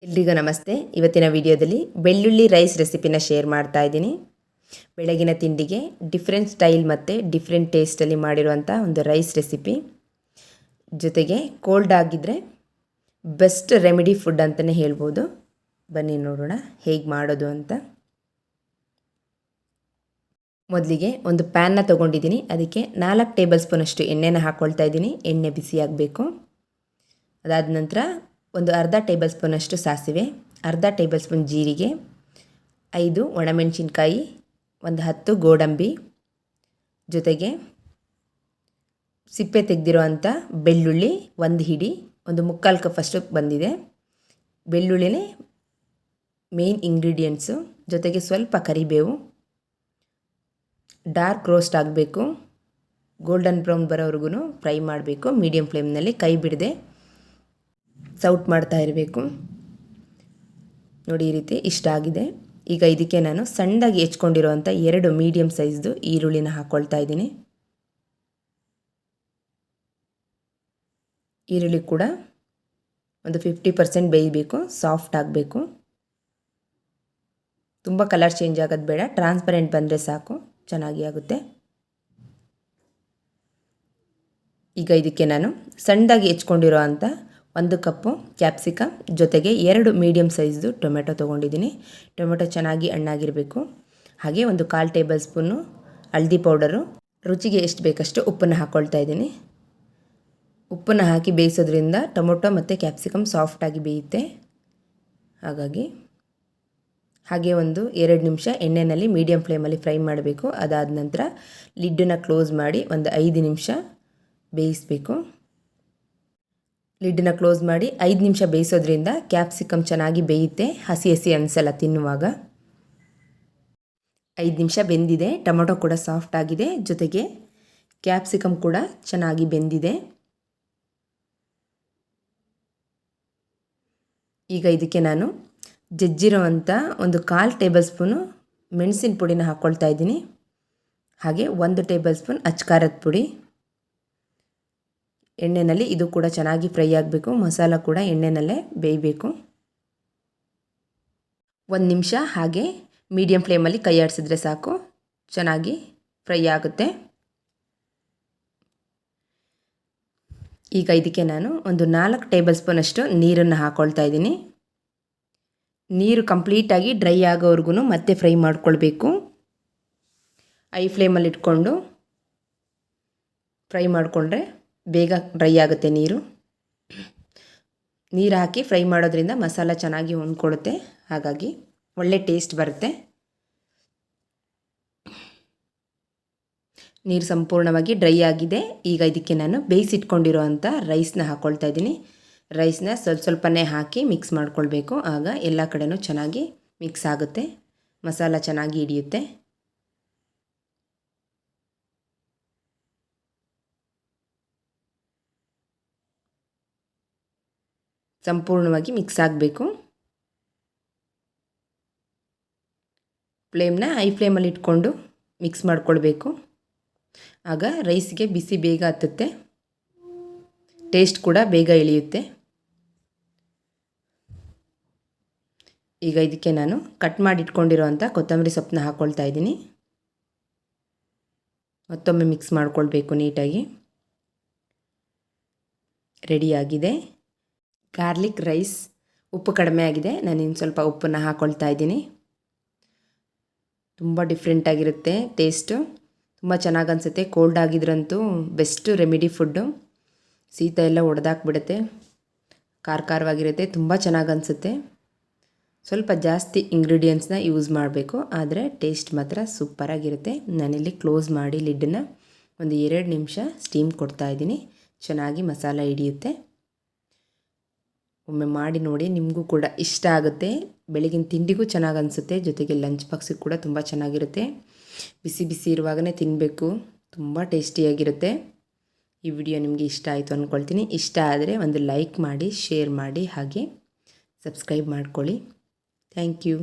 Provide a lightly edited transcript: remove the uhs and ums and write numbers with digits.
ಎಲ್ರಿಗೂ ನಮಸ್ತೆ. ಇವತ್ತಿನ ವಿಡಿಯೋದಲ್ಲಿ ಬೆಳ್ಳುಳ್ಳಿ ರೈಸ್ ರೆಸಿಪಿನ ಶೇರ್ ಮಾಡ್ತಾ ಇದ್ದೀನಿ. ಬೆಳಗಿನ ತಿಂಡಿಗೆ ಡಿಫ್ರೆಂಟ್ ಸ್ಟೈಲ್ ಮತ್ತು ಡಿಫ್ರೆಂಟ್ ಟೇಸ್ಟಲ್ಲಿ ಮಾಡಿರುವಂಥ ಒಂದು ರೈಸ್ ರೆಸಿಪಿ. ಜೊತೆಗೆ ಕೋಲ್ಡ್ ಆಗಿದ್ದರೆ ಬೆಸ್ಟ್ ರೆಮಿಡಿ ಫುಡ್ ಅಂತಲೇ ಹೇಳ್ಬೋದು. ಬನ್ನಿ ನೋಡೋಣ ಹೇಗೆ ಮಾಡೋದು ಅಂತ. ಮೊದಲಿಗೆ ಒಂದು ಪ್ಯಾನ್ನ ತೊಗೊಂಡಿದ್ದೀನಿ. ಅದಕ್ಕೆ 4 ಟೇಬಲ್ ಸ್ಪೂನಷ್ಟು ಎಣ್ಣೆನ ಹಾಕ್ಕೊಳ್ತಾ ಇದ್ದೀನಿ. ಎಣ್ಣೆ ಬಿಸಿಯಾಗಬೇಕು. ಅದಾದ ನಂತರ ಒಂದು ಅರ್ಧ ಟೇಬಲ್ ಸ್ಪೂನಷ್ಟು ಸಾಸಿವೆ, ಅರ್ಧ ಟೇಬಲ್ ಸ್ಪೂನ್ ಜೀರಿಗೆ, 5 ಒಣಮೆಣಸಿನ್ಕಾಯಿ, ಒಂದು 10 ಗೋಡಂಬಿ, ಜೊತೆಗೆ ಸಿಪ್ಪೆ ತೆಗೆದಿರುವಂಥ ಬೆಳ್ಳುಳ್ಳಿ ಒಂದು ಹಿಡಿ, ಒಂದು 3/4 ಕಪ್ ಅಷ್ಟು ಬಂದಿದೆ. ಬೆಳ್ಳುಳ್ಳಿನೇ ಮೇನ್ ಇಂಗ್ರೀಡಿಯೆಂಟ್ಸು. ಜೊತೆಗೆ ಸ್ವಲ್ಪ ಕರಿಬೇವು. ಡಾರ್ಕ್ ರೋಸ್ಟ್ ಆಗಬೇಕು. ಗೋಲ್ಡನ್ ಬ್ರೌನ್ ಬರೋವರೆಗೂ ಫ್ರೈ ಮಾಡಬೇಕು. ಮೀಡಿಯಮ್ ಫ್ಲೇಮ್ನಲ್ಲಿ ಕೈ ಬಿಡದೆ ಸೌಟ್ ಮಾಡ್ತಾ ಇರಬೇಕು. ನೋಡಿ, ಈ ರೀತಿ ಇಷ್ಟ ಆಗಿದೆ. ಈಗ ಇದಕ್ಕೆ ನಾನು ಸಣ್ಣದಾಗಿ ಹೆಚ್ಕೊಂಡಿರುವಂಥ 2 ಮೀಡಿಯಮ್ ಸೈಜ್ದು ಈರುಳ್ಳಿನ ಹಾಕ್ಕೊಳ್ತಾ ಇದ್ದೀನಿ. ಈರುಳ್ಳಿ ಕೂಡ ಒಂದು 50% ಬೇಯಬೇಕು, ಸಾಫ್ಟ್ ಆಗಬೇಕು. ತುಂಬ ಕಲರ್ ಚೇಂಜ್ ಆಗೋದು ಬೇಡ, ಟ್ರಾನ್ಸ್ಪರೆಂಟ್ ಬಂದರೆ ಸಾಕು, ಚೆನ್ನಾಗಿ ಆಗುತ್ತೆ. ಈಗ ಇದಕ್ಕೆ ನಾನು ಸಣ್ಣದಾಗಿ ಹೆಚ್ಕೊಂಡಿರೋ ಅಂಥ 1 ಕಪ್ಪು ಕ್ಯಾಪ್ಸಿಕಮ್, ಜೊತೆಗೆ 2 ಮೀಡಿಯಮ್ ಸೈಜ್ದು ಟೊಮೆಟೊ ತೊಗೊಂಡಿದ್ದೀನಿ. ಟೊಮೆಟೊ ಚೆನ್ನಾಗಿ ಹಣ್ಣಾಗಿರಬೇಕು. ಹಾಗೆ ಒಂದು 1/4 ಟೇಬಲ್ ಸ್ಪೂನು ಹಳದಿ ಪೌಡರು, ರುಚಿಗೆ ಎಷ್ಟು ಬೇಕಷ್ಟು ಉಪ್ಪನ್ನು ಹಾಕ್ಕೊಳ್ತಾ ಇದ್ದೀನಿ. ಉಪ್ಪನ್ನು ಹಾಕಿ ಬೇಯಿಸೋದ್ರಿಂದ ಟೊಮೊಟೊ ಮತ್ತು ಕ್ಯಾಪ್ಸಿಕಮ್ ಸಾಫ್ಟಾಗಿ ಬೇಯುತ್ತೆ. ಹಾಗೆ ಒಂದು 2 ನಿಮಿಷ ಎಣ್ಣೆಯಲ್ಲಿ ಮೀಡಿಯಮ್ ಫ್ಲೇಮಲ್ಲಿ ಫ್ರೈ ಮಾಡಬೇಕು. ಅದಾದ ನಂತರ ಲಿಡ್ಡನ್ನು ಕ್ಲೋಸ್ ಮಾಡಿ ಒಂದು 5 ನಿಮಿಷ ಬೇಯಿಸಬೇಕು. ಲಿಡ್ಡನ್ನ ಕ್ಲೋಸ್ ಮಾಡಿ 5 ನಿಮಿಷ ಬೇಯಿಸೋದ್ರಿಂದ ಕ್ಯಾಪ್ಸಿಕಮ್ ಚೆನ್ನಾಗಿ ಬೇಯುತ್ತೆ, ಹಸಿ ಅನಿಸಲ್ಲ ತಿನ್ನುವಾಗ. 5 ನಿಮಿಷ ಬೆಂದಿದೆ. ಟೊಮೊಟೊ ಕೂಡ ಸಾಫ್ಟ್ ಆಗಿದೆ, ಜೊತೆಗೆ ಕ್ಯಾಪ್ಸಿಕಮ್ ಕೂಡ ಚೆನ್ನಾಗಿ ಬೆಂದಿದೆ. ಈಗ ಇದಕ್ಕೆ ನಾನು ಜಜ್ಜಿರುವಂಥ ಒಂದು 1/4 ಟೇಬಲ್ ಸ್ಪೂನು ಮೆಣಸಿನ ಪುಡಿನ ಹಾಕ್ಕೊಳ್ತಾ ಇದ್ದೀನಿ. ಹಾಗೆ 1 ಟೇಬಲ್ ಸ್ಪೂನ್ ಅಚ್ಕಾರದ ಪುಡಿ. ಎಣ್ಣೆಯಲ್ಲಿ ಇದು ಕೂಡ ಚೆನ್ನಾಗಿ ಫ್ರೈ ಆಗಬೇಕು. ಮಸಾಲ ಕೂಡ ಎಣ್ಣೆನಲ್ಲೇ ಬೇಯಬೇಕು. 1 ನಿಮಿಷ ಹಾಗೆ ಮೀಡಿಯಮ್ ಫ್ಲೇಮಲ್ಲಿ ಕೈ ಆಡಿಸಿದ್ರೆ ಸಾಕು, ಚೆನ್ನಾಗಿ ಫ್ರೈ ಆಗುತ್ತೆ. ಈಗ ಇದಕ್ಕೆ ನಾನು ಒಂದು 4 ಟೇಬಲ್ ಸ್ಪೂನಷ್ಟು ನೀರನ್ನು ಹಾಕ್ಕೊಳ್ತಾ ಇದ್ದೀನಿ. ನೀರು ಕಂಪ್ಲೀಟಾಗಿ ಡ್ರೈ ಆಗೋವರೆಗೂ ಮತ್ತೆ ಫ್ರೈ ಮಾಡ್ಕೊಳ್ಬೇಕು. ಐ ಫ್ಲೇಮಲ್ಲಿ ಇಟ್ಕೊಂಡು ಫ್ರೈ ಮಾಡಿಕೊಂಡ್ರೆ ಬೇಗ ಡ್ರೈ ಆಗುತ್ತೆ. ನೀರು ಹಾಕಿ ಫ್ರೈ ಮಾಡೋದ್ರಿಂದ ಮಸಾಲ ಚೆನ್ನಾಗಿ ಹೊಂದ್ಕೊಳ್ಳುತ್ತೆ, ಹಾಗಾಗಿ ಒಳ್ಳೆ ಟೇಸ್ಟ್ ಬರುತ್ತೆ. ನೀರು ಸಂಪೂರ್ಣವಾಗಿ ಡ್ರೈ ಆಗಿದೆ. ಈಗ ಇದಕ್ಕೆ ನಾನು ಬೇಯಿಸಿಟ್ಕೊಂಡಿರೋ ಅಂಥ ರೈಸ್ನ ಹಾಕ್ಕೊಳ್ತಾ ಇದ್ದೀನಿ. ರೈಸ್ನ ಸ್ವಲ್ಪನೇ ಹಾಕಿ ಮಿಕ್ಸ್ ಮಾಡ್ಕೊಳ್ಬೇಕು. ಆಗ ಎಲ್ಲ ಕಡೆನೂ ಚೆನ್ನಾಗಿ ಮಿಕ್ಸ್ ಆಗುತ್ತೆ, ಮಸಾಲ ಚೆನ್ನಾಗಿ ಹಿಡಿಯುತ್ತೆ. ಸಂಪೂರ್ಣವಾಗಿ ಮಿಕ್ಸ್ ಆಗಬೇಕು. ಫ್ಲೇಮ್ನ ಹೈ ಫ್ಲೇಮಲ್ಲಿ ಇಟ್ಕೊಂಡು ಮಿಕ್ಸ್ ಮಾಡ್ಕೊಳ್ಬೇಕು. ಆಗ ರೈಸ್ಗೆ ಬಿಸಿ ಬೇಗ ಹತ್ತುತ್ತೆ, ಟೇಸ್ಟ್ ಕೂಡ ಬೇಗ ಇಳಿಯುತ್ತೆ. ಈಗ ಇದಕ್ಕೆ ನಾನು ಕಟ್ ಮಾಡಿ ಇಟ್ಕೊಂಡಿರೋವಂಥ ಕೊತ್ತಂಬರಿ ಸೊಪ್ಪನ್ನ ಹಾಕ್ಕೊಳ್ತಾ ಇದ್ದೀನಿ. ಮತ್ತೊಮ್ಮೆ ಮಿಕ್ಸ್ ಮಾಡ್ಕೊಳ್ಬೇಕು ನೀಟಾಗಿ. ರೆಡಿಯಾಗಿದೆ ಗಾರ್ಲಿಕ್ ರೈಸ್. ಉಪ್ಪು ಕಡಿಮೆ ಆಗಿದೆ, ನಾನು ಇನ್ನು ಸ್ವಲ್ಪ ಉಪ್ಪನ್ನು ಹಾಕ್ಕೊಳ್ತಾ ಇದ್ದೀನಿ. ತುಂಬ ಡಿಫ್ರೆಂಟಾಗಿರುತ್ತೆ ಟೇಸ್ಟು, ತುಂಬ ಚೆನ್ನಾಗಿ ಅನಿಸುತ್ತೆ. ಕೋಲ್ಡ್ ಆಗಿದ್ರಂತೂ ಬೆಸ್ಟು ರೆಮಿಡಿ ಫುಡ್ಡು. ಶೀತ ಎಲ್ಲ ಒಡೆದಾಕ್ಬಿಡುತ್ತೆ, ಖಾರವಾಗಿರುತ್ತೆ, ತುಂಬ ಚೆನ್ನಾಗಿ ಅನಿಸುತ್ತೆ. ಸ್ವಲ್ಪ ಜಾಸ್ತಿ ಇಂಗ್ರೀಡಿಯೆಂಟ್ಸ್ನ ಯೂಸ್ ಮಾಡಬೇಕು, ಆದರೆ ಟೇಸ್ಟ್ ಮಾತ್ರ ಸೂಪರಾಗಿರುತ್ತೆ. ನಾನಿಲ್ಲಿ ಕ್ಲೋಸ್ ಮಾಡಿ ಲಿಡ್ಡನ್ನು ಒಂದು 2 ನಿಮಿಷ ಸ್ಟೀಮ್ ಕೊಡ್ತಾಯಿದ್ದೀನಿ. ಚೆನ್ನಾಗಿ ಮಸಾಲ ಹಿಡಿಯುತ್ತೆ. ಒಮ್ಮೆ ಮಾಡಿ ನೋಡಿ, ನಿಮಗೂ ಕೂಡ ಇಷ್ಟ ಆಗುತ್ತೆ. ಬೆಳಗಿನ ತಿಂಡಿಗೂ ಚೆನ್ನಾಗಿ ಅನಿಸುತ್ತೆ, ಜೊತೆಗೆ ಲಂಚ್ ಬಾಕ್ಸಿಗೆ ಕೂಡ ತುಂಬ ಚೆನ್ನಾಗಿರುತ್ತೆ. ಬಿಸಿ ಬಿಸಿ ಇರುವಾಗಲೇ ತಿನ್ನಬೇಕು, ತುಂಬ ಟೇಸ್ಟಿಯಾಗಿರುತ್ತೆ. ಈ ವಿಡಿಯೋ ನಿಮಗೆ ಇಷ್ಟ ಆಯಿತು ಅಂದ್ಕೊಳ್ತೀನಿ. ಇಷ್ಟ ಆದರೆ ಒಂದು ಲೈಕ್ ಮಾಡಿ, ಶೇರ್ ಮಾಡಿ, ಹಾಗೆ ಸಬ್ಸ್ಕ್ರೈಬ್ ಮಾಡ್ಕೊಳ್ಳಿ. Thank you.